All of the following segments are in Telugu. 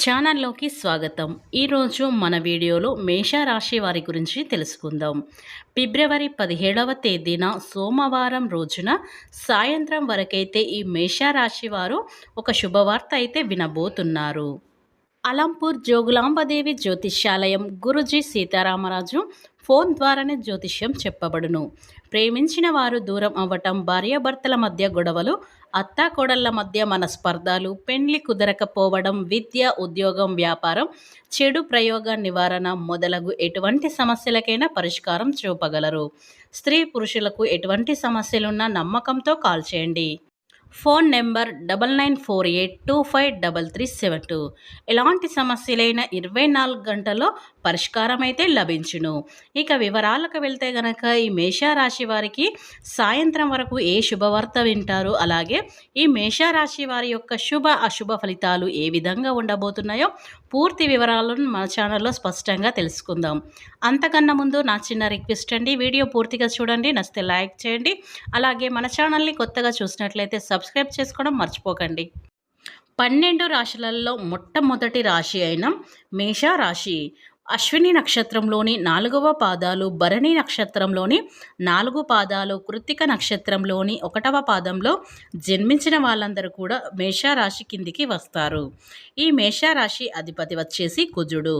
ఛానల్లోకి స్వాగతం. ఈరోజు మన వీడియోలో మేషరాశి వారి గురించి తెలుసుకుందాం. ఫిబ్రవరి 17వ తేదీన సోమవారం రోజున సాయంత్రం వరకైతే ఈ మేషరాశి వారు ఒక శుభవార్త అయితే వినబోతున్నారు. అలంపూర్ జోగులాంబదేవి జ్యోతిష్యాలయం గురుజీ సీతారామరాజు ఫోన్ ద్వారానే జ్యోతిష్యం చెప్పబడును. ప్రేమించిన వారు దూరం అవ్వటం, భార్యాభర్తల మధ్య గొడవలు, అత్తాకోడళ్ల మధ్య మనస్పర్ధాలు, పెండ్లి కుదరకపోవడం, విద్య, ఉద్యోగం, వ్యాపారం, చెడు ప్రయోగ నివారణ మొదలగు ఎటువంటి సమస్యలకైనా పరిష్కారం చూపగలరు. స్త్రీ పురుషులకు ఎటువంటి సమస్యలున్నా నమ్మకంతో కాల్ చేయండి. Phone number 9948253372. ఎలాంటి సమస్యలైనా 24 గంటల్లో పరిష్కారం అయితే లభించును. ఇక వివరాలకు వెళ్తే గనక ఈ మేషరాశి వారికి సాయంత్రం వరకు ఏ శుభవార్త వింటారు, అలాగే ఈ మేషరాశి వారి యొక్క శుభ అశుభ ఫలితాలు ఏ విధంగా ఉండబోతున్నాయో పూర్తి వివరాలను మన ఛానల్లో స్పష్టంగా తెలుసుకుందాం. అంతకన్నా ముందు నా చిన్న రిక్వెస్ట్ అండి, వీడియో పూర్తిగా చూడండి, నచ్చితే లైక్ చేయండి. అలాగే మన ఛానల్ని కొత్తగా చూసినట్లయితే సబ్స్క్రైబ్ చేసుకోవడం మర్చిపోకండి. 12 రాశులలో మొట్టమొదటి రాశి అయిన మేషరాశి అశ్విని నక్షత్రంలోని 4వ పాదాలు, భరణి నక్షత్రంలోని 4 పాదాలు, కృత్తిక నక్షత్రంలోని 1వ పాదంలో జన్మించిన వాళ్ళందరూ కూడా మేషరాశి కిందికి వస్తారు. ఈ మేషరాశి అధిపతి వచ్చేసి కుజుడు.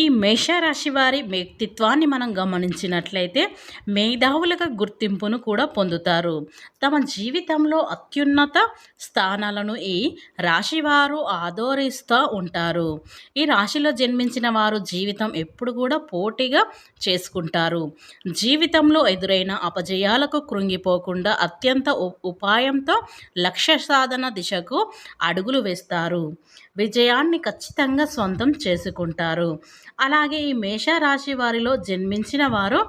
ఈ మేషరాశి వారి వ్యక్తిత్వాన్ని మనం గమనించినట్లయితే మేధావులుగా గుర్తింపును కూడా పొందుతారు. తమ జీవితంలో అత్యున్నత స్థానాలను ఈ రాశివారు ఆదరిస్తూ ఉంటారు. ఈ రాశిలో జన్మించిన వారు జీవితం ఎప్పుడు కూడా పోటీగా చేసుకుంటారు. జీవితంలో ఎదురైన అపజయాలకు కృంగిపోకుండా అత్యంత ఉపాయంతో లక్ష్య సాధన దిశకు అడుగులు వేస్తారు. విజయాన్ని ఖచ్చితంగా సొంతం చేసుకుంటారు. అలాగే ఈ మేషరాశి వారిలో జన్మించిన వారు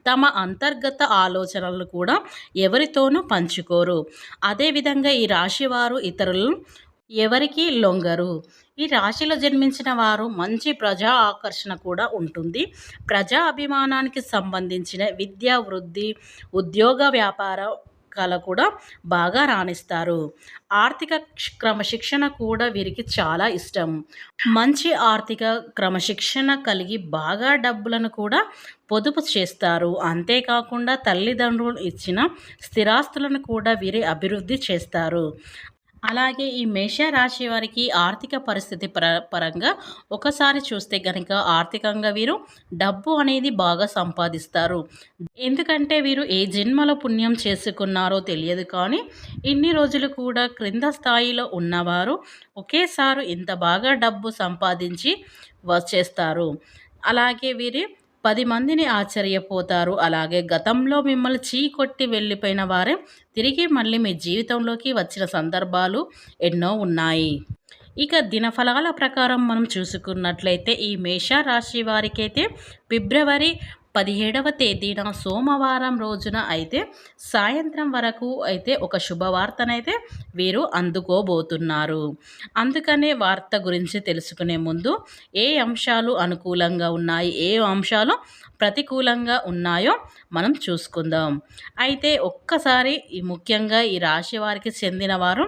తమ అంతర్గత ఆలోచనలను కూడా ఎవరితోనూ పంచుకోరు. అదేవిధంగా ఈ రాశివారు ఇతరులను ఎవరికి లొంగరు. ఈ రాశిలో జన్మించిన వారు మంచి ప్రజా ఆకర్షణ కూడా ఉంటుంది. ప్రజా అభిమానానికి సంబంధించిన విద్య, వృద్ధి, ఉద్యోగ, వ్యాపార కళ కూడా బాగా రాణిస్తారు. ఆర్థిక క్రమశిక్షణ కూడా వీరికి చాలా ఇష్టం. మంచి ఆర్థిక క్రమశిక్షణ కలిగి బాగా డబ్బులను కూడా పొదుపు చేస్తారు. అంతేకాకుండా తల్లిదండ్రులు ఇచ్చిన స్థిరాస్తులను కూడా వీరి అభివృద్ధి చేస్తారు. అలాగే ఈ మేషరాశి వారికి ఆర్థిక పరిస్థితి పరంగా ఒకసారి చూస్తే కనుక ఆర్థికంగా వీరు డబ్బు అనేది బాగా సంపాదిస్తారు. ఎందుకంటే వీరు ఏ జన్మలో పుణ్యం చేసుకున్నారో తెలియదు, కానీ ఇన్ని రోజులు కూడా క్రింద స్థాయిలో ఉన్నవారు ఒకేసారి ఇంత బాగా డబ్బు సంపాదించి వచ్చేస్తారు. అలాగే వీరి 10 మందిని ఆశ్చర్యపోతారు. అలాగే గతంలో మిమ్మల్ని చీకొట్టి వెళ్ళిపోయిన వారే తిరిగి మళ్ళీ మీ జీవితంలోకి వచ్చిన సందర్భాలు ఎన్నో ఉన్నాయి. ఇక దినఫలాల ప్రకారం మనం చూసుకున్నట్లయితే ఈ మేషరాశి వారికైతే ఫిబ్రవరి 17వ తేదీన సోమవారం రోజున అయితే సాయంత్రం వరకు అయితే ఒక శుభవార్తనైతే వీరు అందుకోబోతున్నారు. అందుకనే వార్త గురించి తెలుసుకునే ముందు ఏ అంశాలు అనుకూలంగా ఉన్నాయి, ఏ అంశాలు ప్రతికూలంగా ఉన్నాయో మనం చూసుకుందాం. అయితే ఒక్కసారి ముఖ్యంగా ఈ రాశి వారికి చెందిన వారు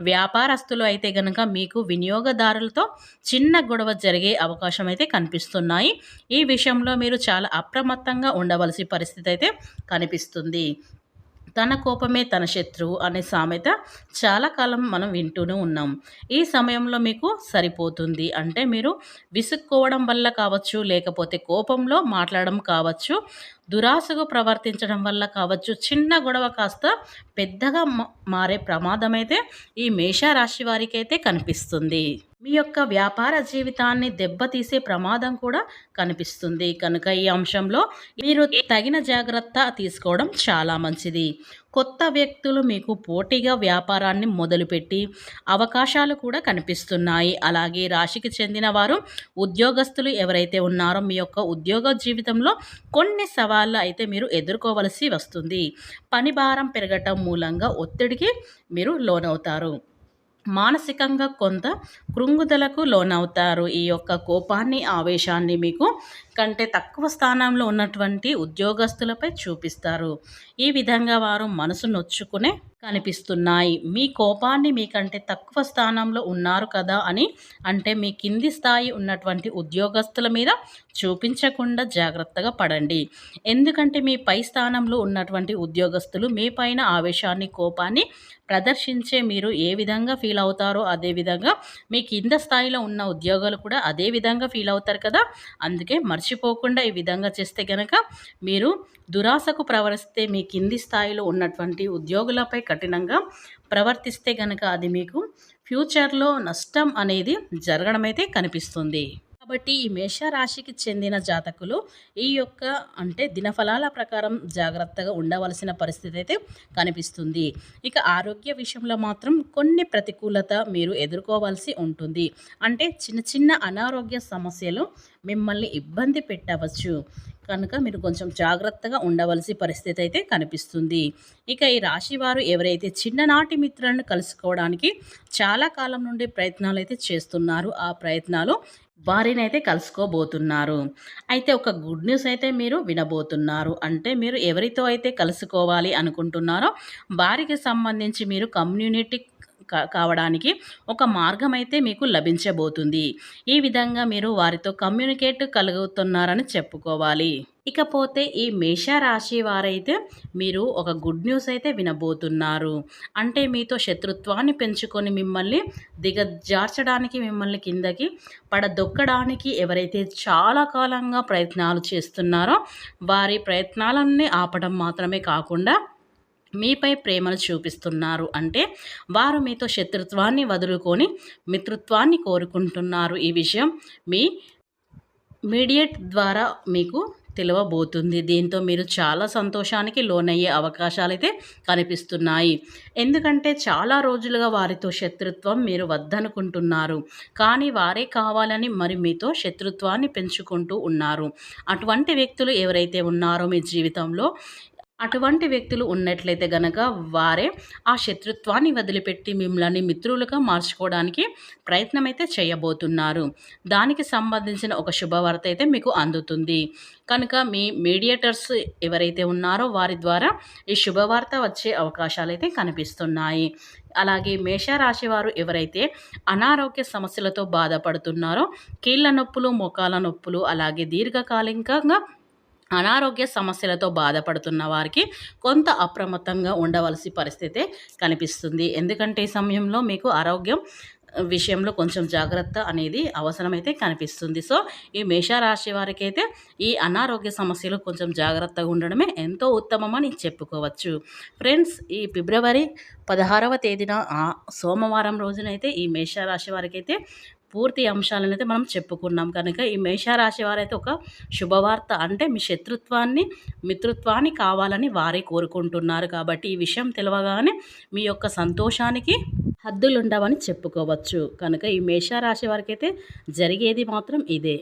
వ్యాపారస్తులు అయితే గనక మీకు వినియోగదారులతో చిన్న గొడవ జరిగే అవకాశం అయితే కనిపిస్తున్నాయి. ఈ విషయంలో మీరు చాలా అప్రమత్తంగా ఉండవలసిన పరిస్థితి అయితే కనిపిస్తుంది. తన కోపమే తన శత్రువు అనే సామెత చాలా కాలం మనం వింటూనే ఉన్నాం. ఈ సమయంలో మీకు సరిపోతుంది. అంటే మీరు విసుక్కోవడం వల్ల కావచ్చు, లేకపోతే కోపంలో మాట్లాడడం కావచ్చు, దురాశగా ప్రవర్తించడం వల్ల కావచ్చు, చిన్న గొడవ కాస్త పెద్దగా మారే ప్రమాదం అయితే ఈ మేషరాశి వారికి అయితే కనిపిస్తుంది. మీ యొక్క వ్యాపార జీవితాన్ని దెబ్బతీసే ప్రమాదం కూడా కనిపిస్తుంది. కనుక ఈ అంశంలో మీరు తగిన జాగ్రత్త తీసుకోవడం చాలా మంచిది. కొత్త వ్యక్తులు మీకు పోటీగా వ్యాపారాన్ని మొదలుపెట్టి అవకాశాలు కూడా కనిపిస్తున్నాయి. అలాగే రాశికి చెందిన వారు ఉద్యోగస్తులు ఎవరైతే ఉన్నారో మీ యొక్క ఉద్యోగ జీవితంలో కొన్ని సవాళ్ళు అయితే మీరు ఎదుర్కోవలసి వస్తుంది. పని భారం పెరగటం మూలంగా ఒత్తిడికి మీరు లోనవుతారు. మానసికంగా కొంత కృంగుదలకు లోనవుతారు. ఈ యొక్క కోపాన్ని, ఆవేశాన్ని మీకు కంటే తక్కువ స్థానంలో ఉన్నటువంటి ఉద్యోగస్తులపై చూపిస్తారు. ఈ విధంగా వారు మనసు నొచ్చుకునే కనిపిస్తున్నాయి. మీ కోపాన్ని మీకంటే తక్కువ స్థానంలో ఉన్నారు కదా అని అంటే మీ కింది స్థాయి ఉన్నటువంటి ఉద్యోగస్తుల మీద చూపించకుండా జాగ్రత్తగా పడండి. ఎందుకంటే మీ పై స్థానంలో ఉన్నటువంటి ఉద్యోగస్తులు మీ పైన ఆవేశాన్ని, కోపాన్ని ప్రదర్శించే మీరు ఏ విధంగా ఫీల్ అవుతారో అదే విధంగా మీ కింద స్థాయిలో ఉన్న ఉద్యోగాలు కూడా అదే విధంగా ఫీల్ అవుతారు కదా. అందుకే మర్చిపోకుండా ఈ విధంగా చేస్తే గనక మీరు దురాశకు ప్రవర్తిస్తే మీ కింది స్థాయిలో ఉన్నటువంటి ఉద్యోగులపై కఠినంగా ప్రవర్తిస్తే గనక అది మీకు ఫ్యూచర్లో నష్టం అనేది జరగడమైతే కనిపిస్తుంది. కాబట్టి ఈ మేషరాశికి చెందిన జాతకులు ఈ యొక్క అంటే దినఫలాల ప్రకారం జాగ్రత్తగా ఉండవలసిన పరిస్థితి అయితే కనిపిస్తుంది. ఇక ఆరోగ్య విషయంలో మాత్రం కొన్ని ప్రతికూలత మీరు ఎదుర్కోవాల్సి ఉంటుంది. అంటే చిన్న చిన్న అనారోగ్య సమస్యలు మిమ్మల్ని ఇబ్బంది పెట్టవచ్చు కనుక మీరు కొంచెం జాగ్రత్తగా ఉండవలసి పరిస్థితి అయితే కనిపిస్తుంది. ఇక ఈ రాశి వారు ఎవరైతే చిన్ననాటి మిత్రులను కలుసుకోవడానికి చాలా కాలం నుండి ప్రయత్నాలు అయితే చేస్తున్నారు, ఆ ప్రయత్నాలు వారినైతే కలుసుకోబోతున్నారు. అయితే ఒక గుడ్ న్యూస్ అయితే మీరు వినబోతున్నారు. అంటే మీరు ఎవరితో అయితే కలుసుకోవాలి అనుకుంటున్నారో వారికి సంబంధించి మీరు కమ్యూనిటీ కావడానికి ఒక మార్గం అయితే మీకు లభించబోతుంది. ఈ విధంగా మీరు వారితో కమ్యూనికేట్ కలుగుతున్నారని చెప్పుకోవాలి. ఇకపోతే ఈ మేషరాశి వారైతే మీరు ఒక గుడ్ న్యూస్ అయితే వినబోతున్నారు. అంటే మీతో శత్రుత్వాన్ని పెంచుకొని మిమ్మల్ని దిగజార్చడానికి, మిమ్మల్ని కిందకి పడదొక్కడానికి ఎవరైతే చాలా కాలంగా ప్రయత్నాలు చేస్తున్నారో వారి ప్రయత్నాలన్నీ ఆపడం మాత్రమే కాకుండా మీపై ప్రేమను చూపిస్తున్నారు. అంటే వారు మీతో శత్రుత్వాన్ని వదులుకొని మిత్రుత్వాన్ని కోరుకుంటున్నారు. ఈ విషయం మీ మీడియేట్ ద్వారా మీకు తెలియబోతుంది. దీంతో మీరు చాలా సంతోషానికి లోనయ్యే అవకాశాలైతే కనిపిస్తున్నాయి. ఎందుకంటే చాలా రోజులుగా వారితో శత్రుత్వం మీరు వద్దనుకుంటున్నారు, కానీ వారే కావాలని మరి మీతో శత్రుత్వాన్ని పెంచుకుంటూ ఉన్నారు. అటువంటి వ్యక్తులు ఎవరైతే ఉన్నారో మీ జీవితంలో అటువంటి వ్యక్తులు ఉన్నట్లయితే గనక వారే ఆ శత్రుత్వాన్ని వదిలిపెట్టి మిమ్మల్ని మిత్రులుగా మార్చుకోవడానికి ప్రయత్నం అయితే చేయబోతున్నారు. దానికి సంబంధించిన ఒక శుభవార్త అయితే మీకు అందుతుంది. కనుక మీ మీడియేటర్స్ ఎవరైతే ఉన్నారో వారి ద్వారా ఈ శుభవార్త వచ్చే అవకాశాలు అయితే కనిపిస్తున్నాయి. అలాగే మేషరాశి వారు ఎవరైతే అనారోగ్య సమస్యలతో బాధపడుతున్నారో కీళ్ళ నొప్పులు, మోకాళ్ళ నొప్పులు, అలాగే దీర్ఘకాలికంగా అనారోగ్య సమస్యలతో బాధపడుతున్న వారికి కొంత అప్రమత్తంగా ఉండవలసి పరిస్థితి కనిపిస్తుంది. ఎందుకంటే ఈ సమయంలో మీకు ఆరోగ్యం విషయంలో కొంచెం జాగ్రత్త అనేది అవసరమైతే కనిపిస్తుంది. సో ఈ మేషరాశి వారికి అయితే ఈ అనారోగ్య సమస్యలు కొంచెం జాగ్రత్తగా ఉండడమే ఎంతో ఉత్తమమని చెప్పుకోవచ్చు. ఫ్రెండ్స్, ఈ ఫిబ్రవరి 16వ తేదీన సోమవారం రోజునైతే ఈ మేషరాశి వారికి అయితే పూర్తి అంశాలను అయితే మనం చెప్పుకున్నాం. కనుక ఈ మేషరాశి వారైతే ఒక శుభవార్త అంటే మీ శత్రుత్వాన్ని మిత్రుత్వాన్ని కావాలని వారే కోరుకుంటున్నారు. కాబట్టి ఈ విషయం తెలవగానే మీ యొక్క సంతోషానికి హద్దులుండవని చెప్పుకోవచ్చు. కనుక ఈ మేషరాశి వారికి అయితే జరిగేది మాత్రం ఇదే.